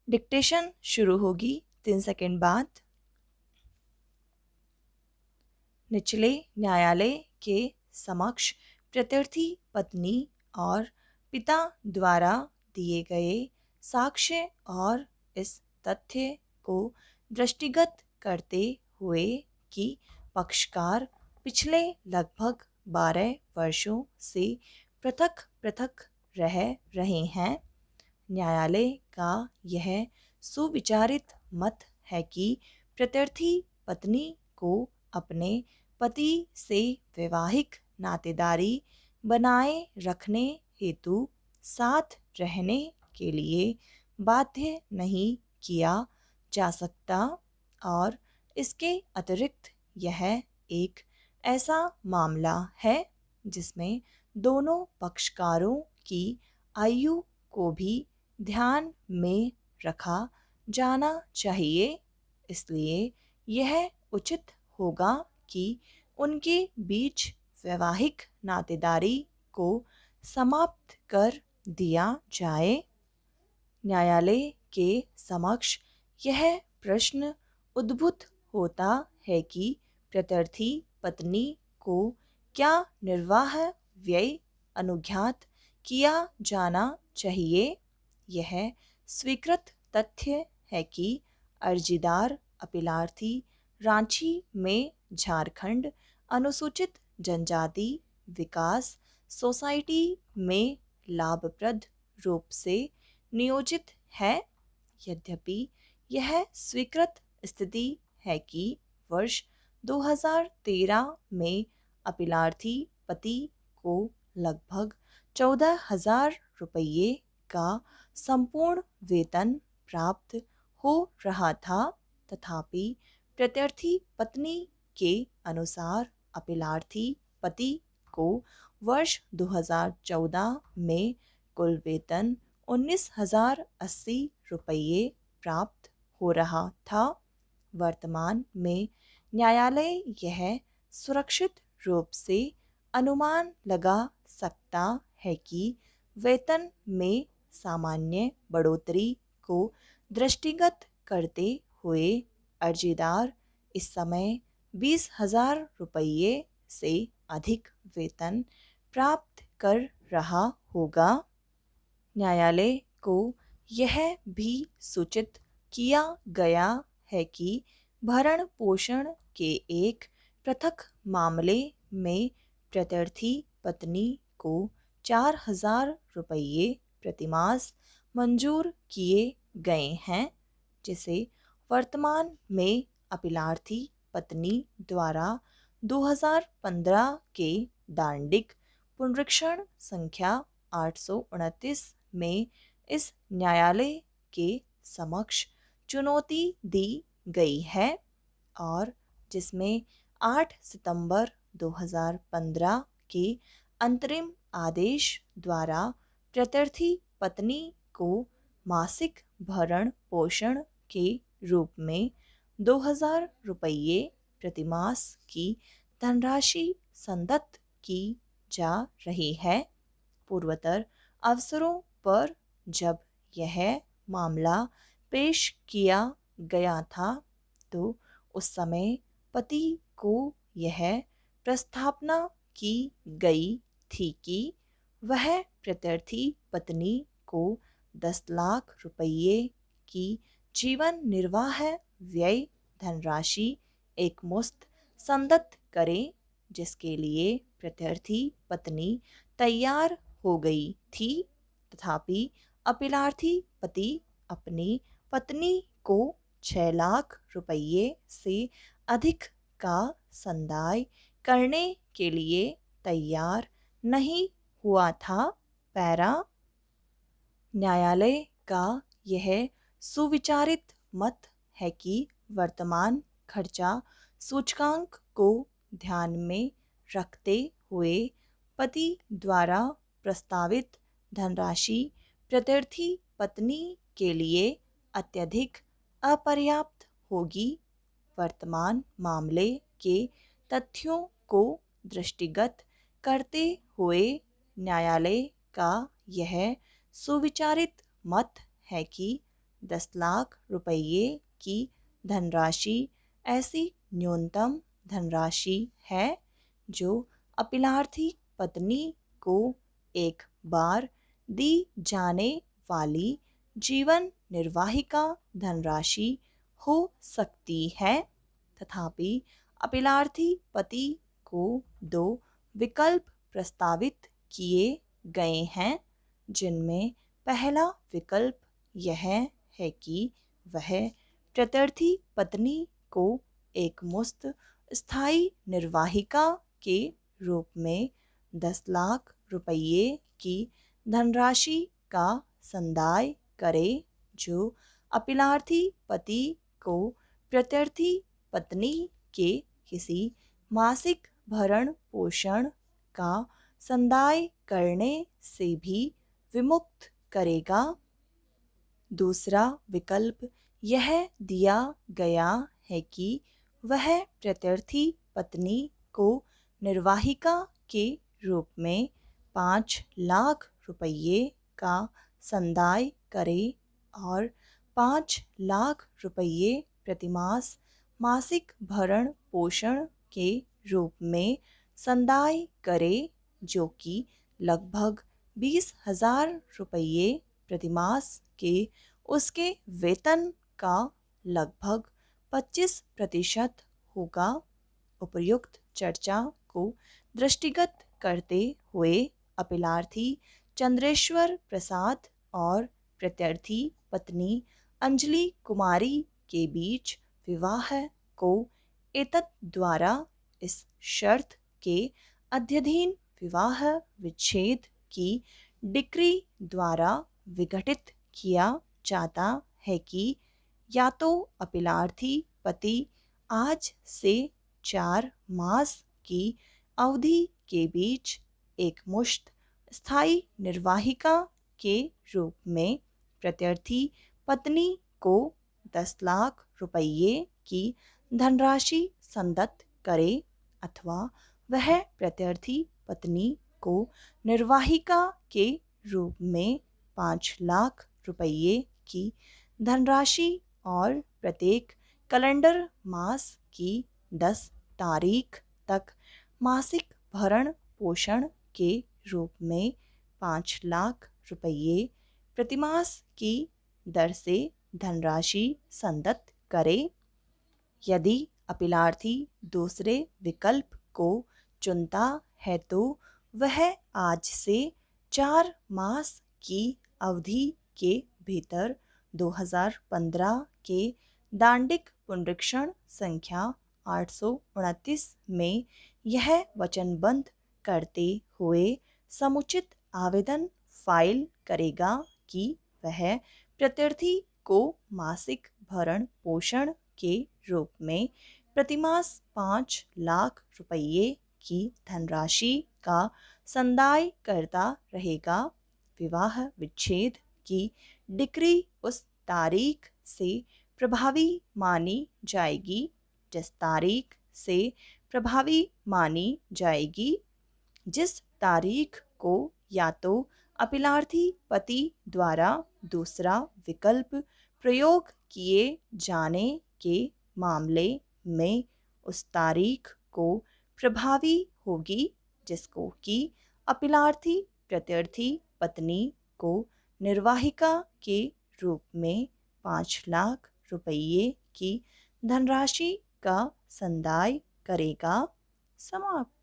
Dictation शुरू होगी 3 second बाद। निचले न्यायालय के समक्ष प्रत्यर्थी पत्नी और पिता द्वारा दिए गए साक्ष्य और इस तथ्य को दृष्टिगत करते हुए कि पक्षकार पिछले लगभग 12 वर्षों से पृथक पृथक रह रहे हैं, न्यायालय का यह सुविचारित मत है कि प्रत्यर्थी पत्नी को अपने पति से वैवाहिक नातेदारी बनाए रखने हेतु साथ रहने के लिए बाध्य नहीं किया जा सकता और इसके अतिरिक्त यह एक ऐसा मामला है जिसमें दोनों पक्षकारों की आयु को भी ध्यान में रखा जाना चाहिए। इसलिए यह उचित होगा कि उनके बीच वैवाहिक नातेदारी को समाप्त कर दिया जाए। न्यायालय के समक्ष यह प्रश्न उद्भूत होता है कि प्रत्यर्थी पत्नी को क्या निर्वाह व्यय अनुज्ञात किया जाना चाहिए। यह स्वीकृत तथ्य है कि अर्जीदार अपीलार्थी रांची में झारखंड अनुसूचित जनजाति विकास सोसाइटी में लाभप्रद रूप से नियोजित है। यद्यपि यह स्वीकृत स्थिति है कि वर्ष 2013 में अपीलार्थी पति को लगभग 14,000 रुपये का संपूर्ण वेतन प्राप्त हो रहा था, तथापि प्रत्यर्थी पत्नी के अनुसार अपीलार्थी पति को वर्ष 2014 में कुल वेतन 19,080 रुपये प्राप्त हो रहा था। वर्तमान में न्यायालय यह सुरक्षित रूप से अनुमान लगा सकता है कि वेतन में सामान्य बढ़ोतरी को दृष्टिगत करते हुए अर्जीदार इस समय 20,000 रुपये से अधिक वेतन प्राप्त कर रहा होगा। न्यायालय को यह भी सूचित किया गया है कि भरण पोषण के एक पृथक मामले में प्रत्यर्थी पत्नी को 4,000 रुपये प्रतिमास मंजूर किए गए हैं, जिसे वर्तमान में अपीलार्थी पत्नी द्वारा 2015 के दांडिक पुनरीक्षण संख्या 829 में इस न्यायालय के समक्ष चुनौती दी गई है और जिसमें 8 सितंबर 2015 के अंतरिम आदेश द्वारा प्रत्यर्थी पत्नी को मासिक भरण पोषण के रूप में 2,000 रुपये प्रतिमास की धनराशि संदत्त की जा रही है। पूर्वोत्तर अवसरों पर जब यह मामला पेश किया गया था तो उस समय पति को यह प्रस्तावना की गई थी कि वह प्रत्यर्थी पत्नी को 10 लाख रुपये की जीवन निर्वाह व्यय धनराशि एकमुश्त संदत्त करे, जिसके लिए प्रत्यर्थी पत्नी तैयार हो गई थी, तथापि अपीलार्थी पति अपनी पत्नी को 6 लाख रुपये से अधिक का संदाय करने के लिए तैयार नहीं हुआ था। पैरा न्यायालय का यह सुविचारित मत है कि वर्तमान खर्चा सूचकांक को ध्यान में रखते हुए पति द्वारा प्रस्तावित धनराशि प्रत्यर्थी पत्नी के लिए अत्यधिक अपर्याप्त होगी। वर्तमान मामले के तथ्यों को दृष्टिगत करते हुए न्यायालय का यह सुविचारित मत है कि 10 लाख रुपये की धनराशि ऐसी न्यूनतम धनराशि है जो अपीलार्थी पत्नी को एक बार दी जाने वाली जीवन निर्वाहिका धनराशि हो सकती है। तथापि अपीलार्थी पति को 2 विकल्प प्रस्तावित किए गए हैं, जिनमें पहला विकल्प यह है कि वह प्रत्यर्थी पत्नी को एक मुश्त स्थायी निर्वाहिका के रूप में 10 लाख रुपये की धनराशि का संदाय करे, जो अपीलार्थी पति को प्रत्यर्थी पत्नी के किसी मासिक भरण पोषण का संदाय करने से भी विमुक्त करेगा। दूसरा विकल्प यह दिया गया है कि वह प्रत्यर्थी पत्नी को निर्वाहिका के रूप में 5 लाख रुपये का संदाय करे और 5 लाख रुपये प्रतिमास मासिक भरण पोषण के रूप में संदाय करे, जो कि लगभग 20,000 रुपये प्रतिमास के उसके वेतन का लगभग 25% होगा। उपर्युक्त चर्चा को दृष्टिगत करते हुए अपीलार्थी चंद्रेश्वर प्रसाद और प्रत्यर्थी पत्नी अंजलि कुमारी के बीच विवाह को एतत् द्वारा इस शर्त के अध्यधीन विवाह विच्छेद की डिक्री द्वारा विघटित किया जाता है कि या तो अपीलार्थी पति आज से 4 मास की अवधि के बीच एक मुश्त स्थायी निर्वाहिका के रूप में प्रत्यर्थी पत्नी को 10 लाख रुपये की धनराशि संदत्त करे, अथवा वह प्रत्यर्थी पत्नी को निर्वाहिका के रूप में 5 लाख रुपये की धनराशि और प्रत्येक कैलेंडर मास की 10 तारीख तक मासिक भरण पोषण के रूप में 5 लाख रुपये प्रतिमास की दर से धनराशि संदत्त करे। यदि अपीलार्थी दूसरे विकल्प को चुनता है तो वह आज से 4 मास की अवधि के भीतर 2015 के दांडिक पुनरीक्षण संख्या 829 में यह वचनबद्ध करते हुए समुचित आवेदन फाइल करेगा कि वह प्रत्यर्थी को मासिक भरण पोषण के रूप में प्रतिमास 5 लाख रुपये की धनराशि का संदाय करता रहेगा। विवाह विच्छेद की डिक्री उस तारीख से प्रभावी मानी जाएगी जिस तारीख से प्रभावी मानी जाएगी, जिस तारीख को या तो अपीलार्थी पति द्वारा दूसरा विकल्प प्रयोग किए जाने के मामले में उस तारीख को प्रभावी होगी जिसको कि अपीलार्थी प्रत्यर्थी पत्नी को निर्वाहिका के रूप में 5 लाख रुपये की धनराशि का संदाय करेगा। समाप्त।